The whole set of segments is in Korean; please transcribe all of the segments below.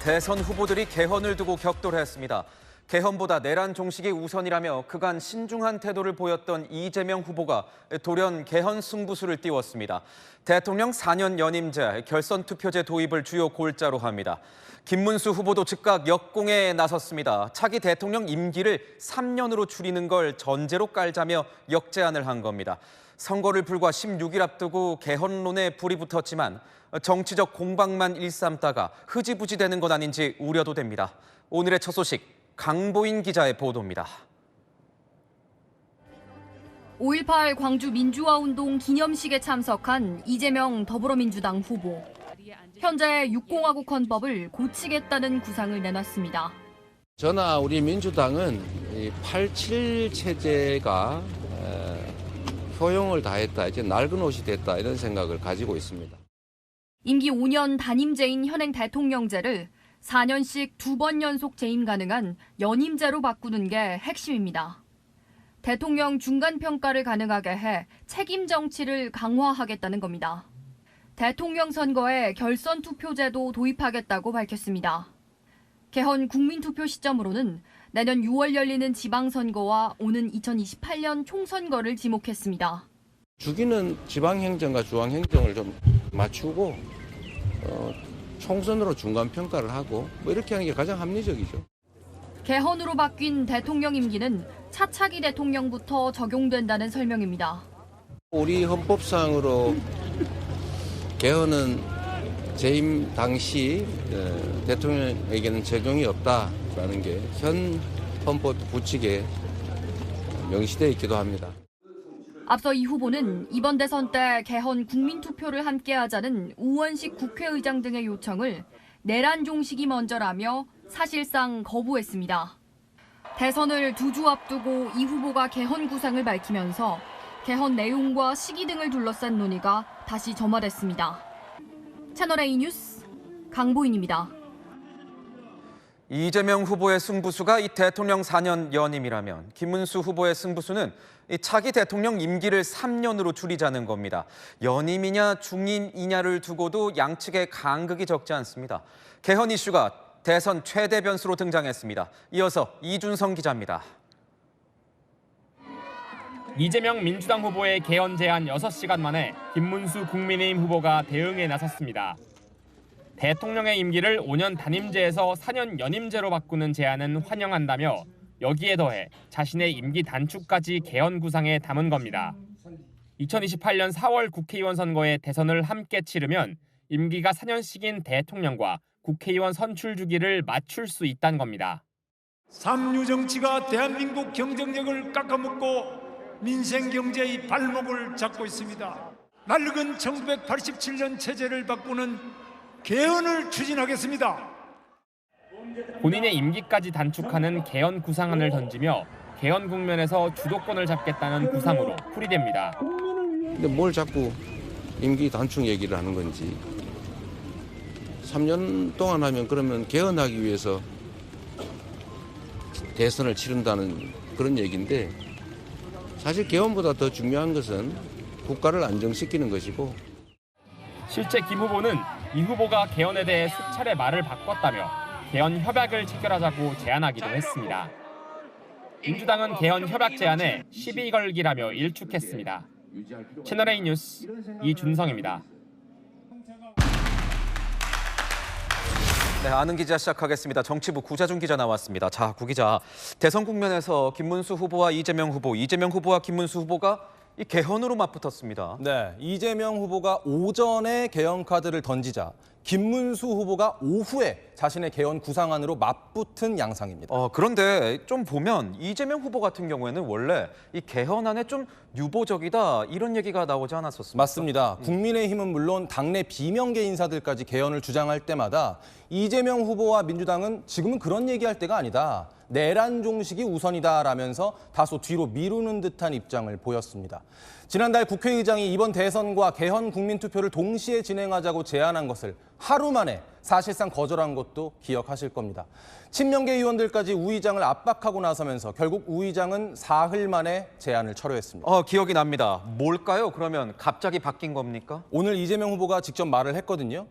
대선 후보들이 개헌을 두고 격돌했습니다. 개헌보다 내란 종식이 우선이라며 그간 신중한 태도를 보였던 이재명 후보가 돌연 개헌 승부수를 띄웠습니다. 대통령 4년 연임제, 결선 투표제 도입을 주요 골자로 합니다. 김문수 후보도 즉각 역공에 나섰습니다. 차기 대통령 임기를 3년으로 줄이는 걸 전제로 깔자며 역제안을 한 겁니다. 선거를 불과 16일 앞두고 개헌론에 불이 붙었지만 정치적 공방만 일삼다가 흐지부지 되는 건 아닌지 우려도 됩니다. 오늘의 첫 소식, 강보인 기자의 보도입니다. 5.18 광주 민주화운동 기념식에 참석한 이재명 더불어민주당 후보. 현재 6공화국 헌법을 고치겠다는 구상을 내놨습니다. 저나 우리 민주당은 87 체제가 효용을 다했다, 이제 낡은 옷이 됐다 이런 생각을 가지고 있습니다. 임기 5년 단임제인 현행 대통령제를 4년씩 2번 연속 재임 가능한 연임제로 바꾸는 게 핵심입니다. 대통령 중간평가를 가능하게 해 책임 정치를 강화하겠다는 겁니다. 대통령 선거에 결선 투표제도 도입하겠다고 밝혔습니다. 개헌 국민투표 시점으로는 내년 6월 열리는 지방선거와 오는 2028년 총선거를 지목했습니다. 주기는 지방행정과 중앙행정을 좀 맞추고 총선으로 중간평가를 하고 이렇게 하는 게 가장 합리적이죠. 개헌으로 바뀐 대통령 임기는 차차기 대통령부터 적용된다는 설명입니다. 우리 헌법상으로 개헌은 재임 당시 대통령에게는 적용이 없다라는 게 현 헌법 구칙에 명시되어 있기도 합니다. 앞서 이 후보는 이번 대선 때 개헌 국민투표를 함께하자는 우원식 국회의장 등의 요청을 내란 종식이 먼저라며 사실상 거부했습니다. 대선을 2주 앞두고 이 후보가 개헌 구상을 밝히면서 개헌 내용과 시기 등을 둘러싼 논의가 다시 점화됐습니다. 채널A 뉴스 강보인입니다. 이재명 후보의 승부수가 이 대통령 4년 연임이라면 김문수 후보의 승부수는 이 차기 대통령 임기를 3년으로 줄이자는 겁니다. 연임이냐 중임이냐를 두고도 양측의 간극이 적지 않습니다. 개헌 이슈가 대선 최대 변수로 등장했습니다. 이어서 이준성 기자입니다. 이재명 민주당 후보의 개헌 제안 6시간 만에 김문수 국민의힘 후보가 대응에 나섰습니다. 대통령의 임기를 5년 단임제에서 4년 연임제로 바꾸는 제안은 환영한다며 여기에 더해 자신의 임기 단축까지 개헌 구상에 담은 겁니다. 2028년 4월 국회의원 선거에 대선을 함께 치르면 임기가 4년씩인 대통령과 국회의원 선출 주기를 맞출 수 있다는 겁니다. 삼류 정치가 대한민국 경쟁력을 깎아먹고 민생 경제의 발목을 잡고 있습니다. 낡은 1987년 체제를 바꾸는 개헌을 추진하겠습니다. 본인의 임기까지 단축하는 개헌 구상안을 던지며 개헌 국면에서 주도권을 잡겠다는 구상으로 풀이됩니다. 근데 뭘 자꾸 임기 단축 얘기를 하는 건지. 3년 동안 하면 그러면 개헌하기 위해서 대선을 치른다는 그런 얘기인데 사실 개헌보다 더 중요한 것은 국가를 안정시키는 것이고 실제 김 후보는 이 후보가 개헌에 대해 수차례 말을 바꿨다며 개헌 협약을 체결하자고 제안하기도 했습니다. 민주당은 개헌 협약 제안에 시비 걸기라며 일축했습니다. 채널A 뉴스 이준성입니다. 네, 아는 기자 시작하겠습니다. 정치부 구자준 기자 나왔습니다. 자, 구 기자, 대선 국면에서 김문수 후보와 이재명 후보, 이재명 후보와 김문수 후보가 이 개헌으로 맞붙었습니다. 네, 이재명 후보가 오전에 개헌 카드를 던지자 김문수 후보가 오후에 자신의 개헌 구상안으로 맞붙은 양상입니다. 그런데 좀 보면 이재명 후보 같은 경우에는 원래 이 개헌안에 좀 유보적이다 이런 얘기가 나오지 않았었습니까? 맞습니다. 국민의힘은 물론 당내 비명계 인사들까지 개헌을 주장할 때마다 이재명 후보와 민주당은 지금은 그런 얘기할 때가 아니다. 내란 종식이 우선이다라면서 다소 뒤로 미루는 듯한 입장을 보였습니다. 지난달 국회의장이 이번 대선과 개헌 국민투표를 동시에 진행하자고 제안한 것을 하루 만에 사실상 거절한 것도 기억하실 겁니다. 친명계 의원들까지 우 의장을 압박하고 나서면서 결국 우 의장은 사흘 만에 제안을 철회했습니다. 기억이 납니다. 뭘까요? 그러면 갑자기 바뀐 겁니까? 오늘 이재명 후보가 직접 말을 했거든요.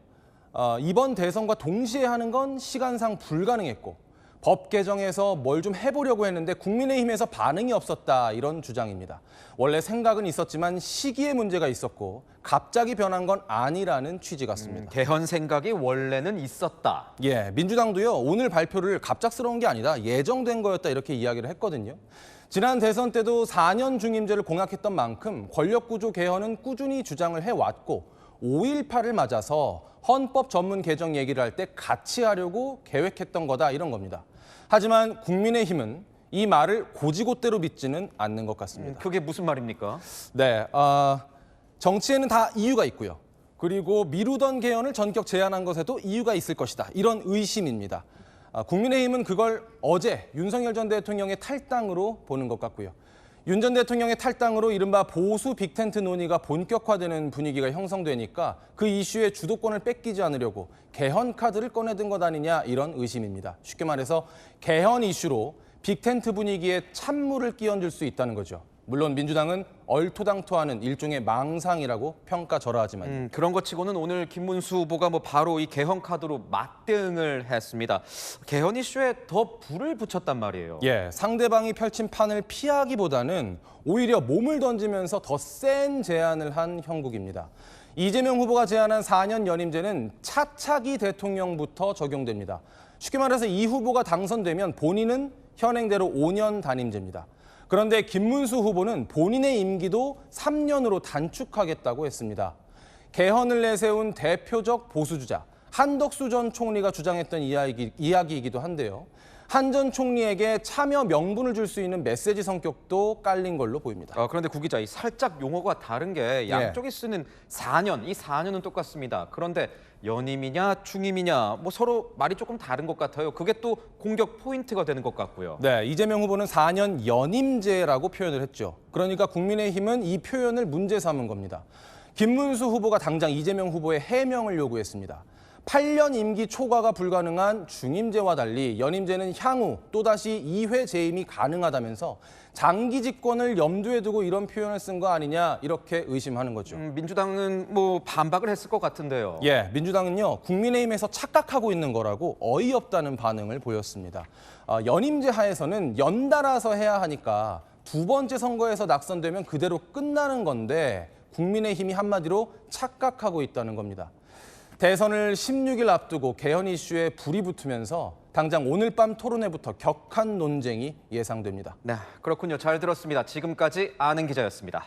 이번 대선과 동시에 하는 건 시간상 불가능했고 법 개정에서 뭘 좀 해보려고 했는데 국민의힘에서 반응이 없었다 이런 주장입니다. 원래 생각은 있었지만 시기에 문제가 있었고 갑자기 변한 건 아니라는 취지 같습니다. 개헌 생각이 원래는 있었다. 예, 민주당도요 오늘 발표를 갑작스러운 게 아니다 예정된 거였다 이렇게 이야기를 했거든요. 지난 대선 때도 4년 중임제를 공약했던 만큼 권력구조 개헌은 꾸준히 주장을 해왔고 5.18을 맞아서 헌법 전문 개정 얘기를 할 때 같이 하려고 계획했던 거다 이런 겁니다. 하지만 국민의힘은 이 말을 고지고대로 믿지는 않는 것 같습니다. 그게 무슨 말입니까? 네, 정치에는 다 이유가 있고요. 그리고 미루던 개헌을 전격 제안한 것에도 이유가 있을 것이다. 이런 의심입니다. 국민의힘은 그걸 어제 윤석열 전 대통령의 탈당으로 보는 것 같고요. 윤 전 대통령의 탈당으로 이른바 보수 빅텐트 논의가 본격화되는 분위기가 형성되니까 그 이슈의 주도권을 뺏기지 않으려고 개헌 카드를 꺼내든 것 아니냐 이런 의심입니다. 쉽게 말해서 개헌 이슈로 빅텐트 분위기에 찬물을 끼얹을 수 있다는 거죠. 물론 민주당은 얼토당토하는 일종의 망상이라고 평가절하하지만 그런 것 치고는 오늘 김문수 후보가 바로 이 개헌 카드로 맞대응을 했습니다. 개헌 이슈에 더 불을 붙였단 말이에요. 예, 상대방이 펼친 판을 피하기보다는 오히려 몸을 던지면서 더 센 제안을 한 형국입니다. 이재명 후보가 제안한 4년 연임제는 차차기 대통령부터 적용됩니다. 쉽게 말해서 이 후보가 당선되면 본인은 현행대로 5년 단임제입니다. 그런데 김문수 후보는 본인의 임기도 3년으로 단축하겠다고 했습니다. 개헌을 내세운 대표적 보수주자 한덕수 전 총리가 주장했던 이야기이기도 한데요. 한 전 총리에게 참여 명분을 줄 수 있는 메시지 성격도 깔린 걸로 보입니다. 그런데 구 기자, 살짝 용어가 다른 게 양쪽이 쓰는 4년, 이 4년은 똑같습니다. 그런데 연임이냐 중임이냐 서로 말이 조금 다른 것 같아요. 그게 또 공격 포인트가 되는 것 같고요. 네, 이재명 후보는 4년 연임제라고 표현을 했죠. 그러니까 국민의힘은 이 표현을 문제 삼은 겁니다. 김문수 후보가 당장 이재명 후보의 해명을 요구했습니다. 8년 임기 초과가 불가능한 중임제와 달리 연임제는 향후 또다시 2회 재임이 가능하다면서 장기 집권을 염두에 두고 이런 표현을 쓴 거 아니냐 이렇게 의심하는 거죠. 민주당은 반박을 했을 것 같은데요. 예, 민주당은요 국민의힘에서 착각하고 있는 거라고 어이없다는 반응을 보였습니다. 연임제 하에서는 연달아서 해야 하니까 두 번째 선거에서 낙선되면 그대로 끝나는 건데 국민의힘이 한마디로 착각하고 있다는 겁니다. 대선을 16일 앞두고 개헌 이슈에 불이 붙으면서 당장 오늘 밤 토론회부터 격한 논쟁이 예상됩니다. 네, 그렇군요. 잘 들었습니다. 지금까지 아는 기자였습니다.